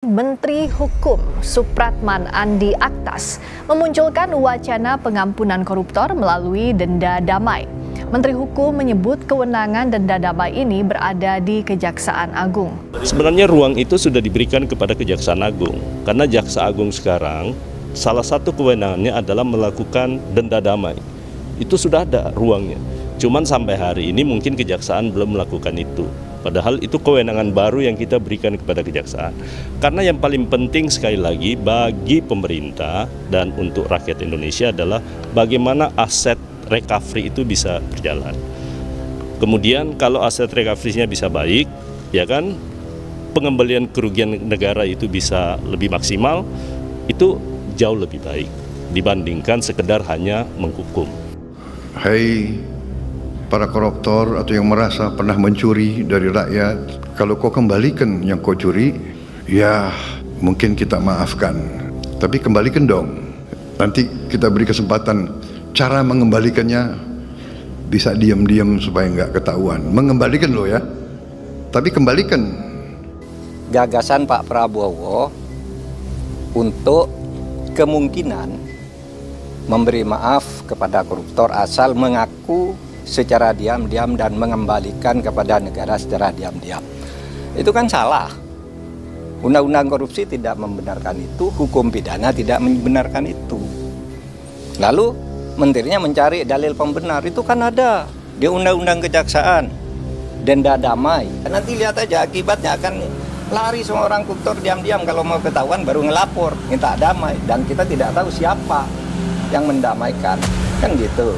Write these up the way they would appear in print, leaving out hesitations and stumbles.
Menteri Hukum Supratman Andi Aktas memunculkan wacana pengampunan koruptor melalui denda damai. Menteri Hukum menyebut kewenangan denda damai ini berada di Kejaksaan Agung. Sebenarnya ruang itu sudah diberikan kepada Kejaksaan Agung, karena Jaksa Agung sekarang salah satu kewenangannya adalah melakukan denda damai. Itu sudah ada ruangnya. Cuman sampai hari ini mungkin Kejaksaan belum melakukan itu. Padahal itu kewenangan baru yang kita berikan kepada Kejaksaan. Karena yang paling penting sekali lagi bagi pemerintah dan untuk rakyat Indonesia adalah bagaimana aset recovery itu bisa berjalan. Kemudian kalau aset recovery-nya bisa baik, ya kan, pengembalian kerugian negara itu bisa lebih maksimal, itu jauh lebih baik dibandingkan sekedar hanya menghukum. Hai para koruptor atau yang merasa pernah mencuri dari rakyat, kalau kau kembalikan yang kau curi, ya mungkin kita maafkan. Tapi kembalikan dong. Nanti kita beri kesempatan cara mengembalikannya bisa diam-diam supaya nggak ketahuan. Mengembalikan loh ya. Tapi kembalikan. Gagasan Pak Prabowo untuk kemungkinan memberi maaf kepada koruptor asal mengaku secara diam-diam dan mengembalikan kepada negara secara diam-diam. Itu kan salah. Undang-undang korupsi tidak membenarkan itu, hukum pidana tidak membenarkan itu. Lalu menterinya mencari dalil pembenar, itu kan ada di Undang-Undang Kejaksaan, denda damai. Nanti lihat aja akibatnya, akan lari semua orang koruptor diam-diam, kalau mau ketahuan baru ngelapor, minta damai, dan kita tidak tahu siapa yang mendamaikan, kan gitu.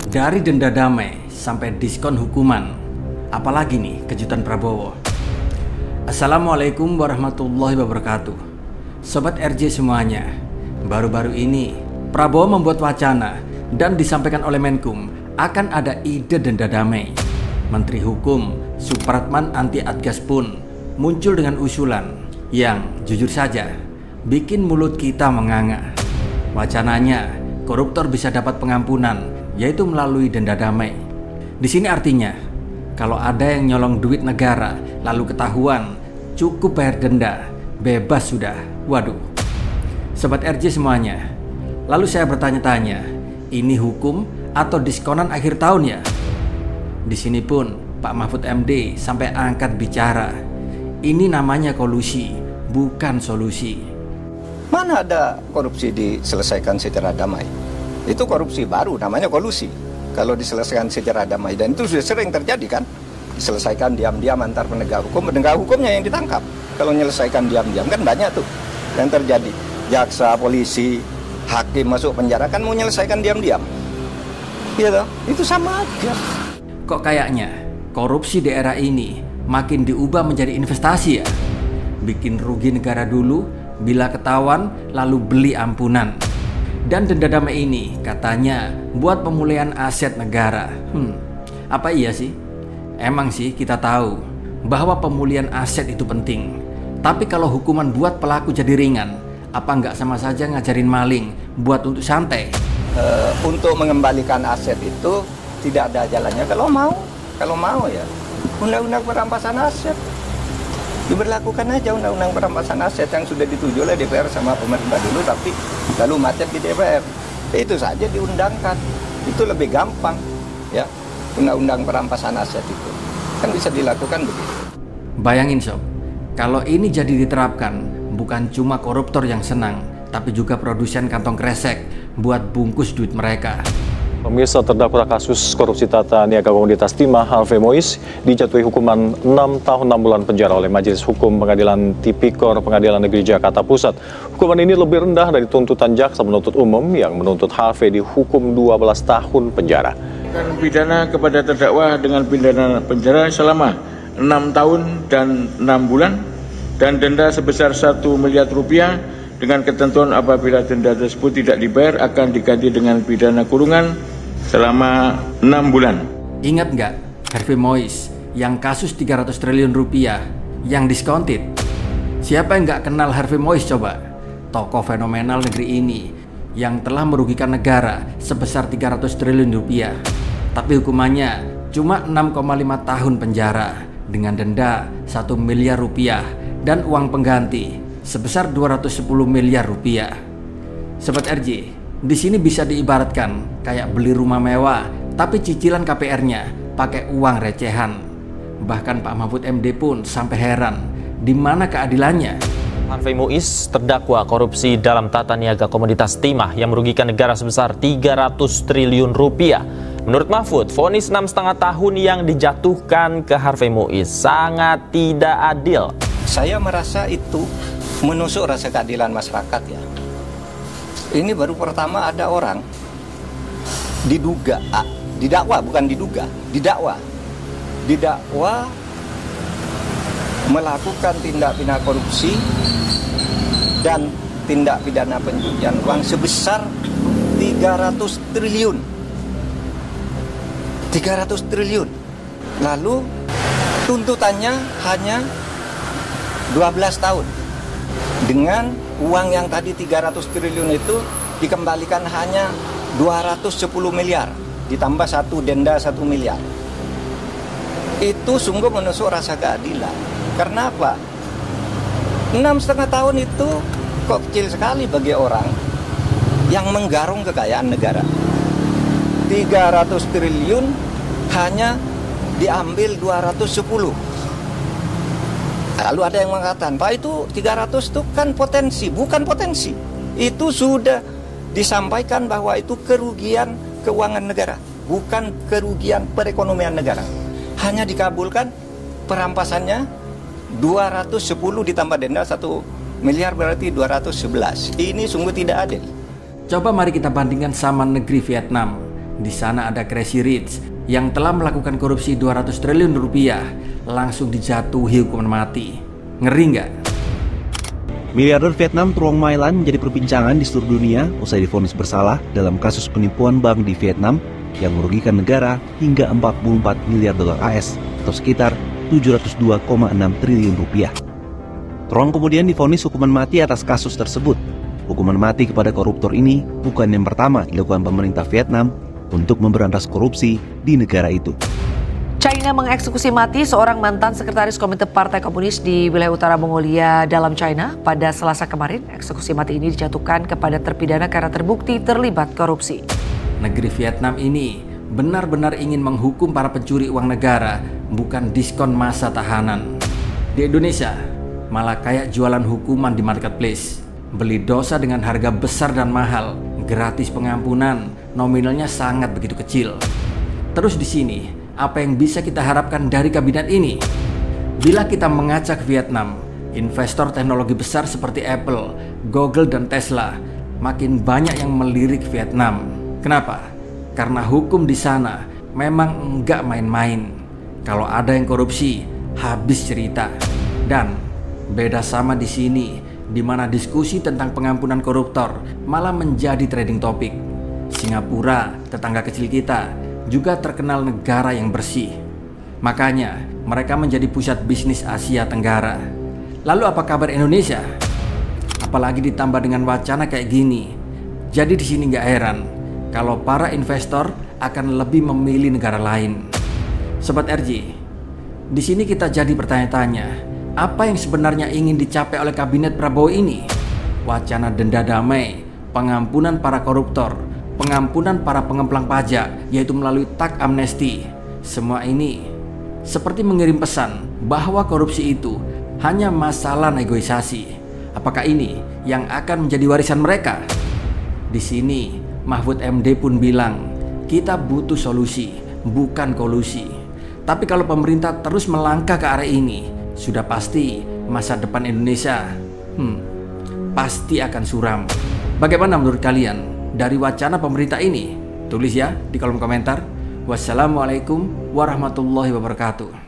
Dari denda damai sampai diskon hukuman, apalagi nih kejutan Prabowo. Assalamualaikum warahmatullahi wabarakatuh. Sobat RJ semuanya, baru-baru ini Prabowo membuat wacana dan disampaikan oleh Menkum akan ada ide denda damai. Menteri Hukum Supratman Andi Aktas pun muncul dengan usulan yang jujur saja bikin mulut kita menganga. Wacananya, koruptor bisa dapat pengampunan, yaitu melalui denda damai. Di sini artinya, kalau ada yang nyolong duit negara lalu ketahuan, cukup bayar denda, bebas sudah. Waduh. Sobat RJ semuanya, lalu saya bertanya-tanya, ini hukum atau diskonan akhir tahun ya? Di sini pun Pak Mahfud MD sampai angkat bicara, ini namanya kolusi, bukan solusi. Mana ada korupsi diselesaikan secara damai? Itu korupsi baru, namanya kolusi. Kalau diselesaikan secara damai, dan itu sudah sering terjadi kan? Diselesaikan diam-diam antar penegak hukumnya yang ditangkap. Kalau menyelesaikan diam-diam kan banyak tuh yang terjadi. Jaksa, polisi, hakim masuk penjara kan mau menyelesaikan diam-diam. Iya toh? Itu sama aja. Kok kayaknya korupsi di era ini makin diubah menjadi investasi ya? Bikin rugi negara dulu, bila ketahuan lalu beli ampunan. Dan denda damai ini katanya buat pemulihan aset negara. Apa iya sih? Emang sih kita tahu bahwa pemulihan aset itu penting. Tapi kalau hukuman buat pelaku jadi ringan, apa nggak sama saja ngajarin maling buat untuk santai? Untuk mengembalikan aset itu tidak ada jalannya. Kalau mau ya undang-undang perampasan aset diberlakukan aja, undang-undang perampasan aset yang sudah dituju oleh DPR sama pemerintah dulu, tapi lalu macet di DPR. Itu saja diundangkan, itu lebih gampang ya. Undang-undang perampasan aset itu kan bisa dilakukan begitu. Bayangin sob, kalau ini jadi diterapkan, bukan cuma koruptor yang senang, tapi juga produsen kantong kresek buat bungkus duit mereka. Pemirsa, terdakwa kasus korupsi tata niaga komoditas timah Harvey Mois dijatuhi hukuman 6 tahun 6 bulan penjara oleh Majelis Hukum Pengadilan Tipikor Pengadilan Negeri Jakarta Pusat. Hukuman ini lebih rendah dari tuntutan jaksa penuntut umum yang menuntut Harvey dihukum 12 tahun penjara. Dan pidana kepada terdakwa dengan pidana penjara selama 6 tahun dan 6 bulan dan denda sebesar 1 miliar rupiah dengan ketentuan apabila denda tersebut tidak dibayar akan diganti dengan pidana kurungan selama 6 bulan. Ingat nggak Harvey Mois yang kasus 300 triliun rupiah yang discounted? Siapa yang nggak kenal Harvey Mois coba? Tokoh fenomenal negeri ini yang telah merugikan negara sebesar 300 triliun rupiah. Tapi hukumannya cuma 6,5 tahun penjara dengan denda 1 miliar rupiah dan uang pengganti sebesar 210 miliar rupiah. Sobat RJ, di sini bisa diibaratkan kayak beli rumah mewah, tapi cicilan KPR-nya pakai uang recehan. Bahkan Pak Mahfud MD pun sampai heran, di mana keadilannya? Harvey Muiz terdakwa korupsi dalam tata niaga komoditas timah yang merugikan negara sebesar 300 triliun rupiah. Menurut Mahfud, vonis 6,5 tahun yang dijatuhkan ke Harvey Muiz sangat tidak adil. Saya merasa itu menusuk rasa keadilan masyarakat ya. Ini baru pertama ada orang didakwa melakukan tindak pidana korupsi dan tindak pidana pencucian uang sebesar 300 triliun. Lalu tuntutannya hanya 12 tahun. Dengan uang yang tadi 300 triliun itu dikembalikan hanya 210 miliar. Ditambah satu denda 1 miliar. Itu sungguh menusuk rasa keadilan. Karena apa? 6,5 tahun itu kok kecil sekali bagi orang yang menggarung kekayaan negara. 300 triliun hanya diambil 210. Lalu ada yang mengatakan, Pak, itu 300 itu kan potensi. Bukan potensi. Itu sudah disampaikan bahwa itu kerugian keuangan negara, bukan kerugian perekonomian negara. Hanya dikabulkan perampasannya 210 ditambah denda 1 miliar berarti 211. Ini sungguh tidak adil. Coba mari kita bandingkan sama negeri Vietnam. Di sana ada Crazy Rich yang telah melakukan korupsi 200 triliun rupiah langsung dijatuhi hukuman mati. Ngeri nggak? Miliarder Vietnam Truong My Lan menjadi perbincangan di seluruh dunia usai divonis bersalah dalam kasus penipuan bank di Vietnam yang merugikan negara hingga 44 miliar dolar AS atau sekitar 702,6 triliun rupiah. Truong kemudian divonis hukuman mati atas kasus tersebut. Hukuman mati kepada koruptor ini bukan yang pertama dilakukan pemerintah Vietnam untuk memberantas korupsi di negara itu. China mengeksekusi mati seorang mantan sekretaris Komite Partai Komunis di wilayah utara Mongolia dalam China. Pada Selasa kemarin, eksekusi mati ini dijatuhkan kepada terpidana karena terbukti terlibat korupsi. Negeri Vietnam ini benar-benar ingin menghukum para pencuri uang negara, bukan diskon masa tahanan. Di Indonesia, malah kayak jualan hukuman di marketplace. Beli dosa dengan harga besar dan mahal, gratis pengampunan, nominalnya sangat begitu kecil. Terus di sini, apa yang bisa kita harapkan dari kabinet ini? Bila kita mengaca ke Vietnam, investor teknologi besar seperti Apple, Google, dan Tesla makin banyak yang melirik Vietnam. Kenapa? Karena hukum di sana memang enggak main-main. Kalau ada yang korupsi, habis cerita. Dan beda sama di sini, di mana diskusi tentang pengampunan koruptor malah menjadi trending topik. Singapura, tetangga kecil kita, juga terkenal negara yang bersih. Makanya mereka menjadi pusat bisnis Asia Tenggara. Lalu apa kabar Indonesia? Apalagi ditambah dengan wacana kayak gini. Jadi di sini nggak heran kalau para investor akan lebih memilih negara lain. Sobat RJ, di sini kita jadi bertanya-tanya, apa yang sebenarnya ingin dicapai oleh kabinet Prabowo ini? Wacana denda damai, pengampunan para koruptor, pengampunan para pengemplang pajak, yaitu melalui tax amnesti. Semua ini seperti mengirim pesan bahwa korupsi itu hanya masalah negosiasi. Apakah ini yang akan menjadi warisan mereka? Di sini Mahfud MD pun bilang, kita butuh solusi, bukan kolusi. Tapi kalau pemerintah terus melangkah ke arah ini, sudah pasti masa depan Indonesia pasti akan suram. Bagaimana menurut kalian dari wacana pemerintah ini? Tulis ya di kolom komentar. Wassalamualaikum warahmatullahi wabarakatuh.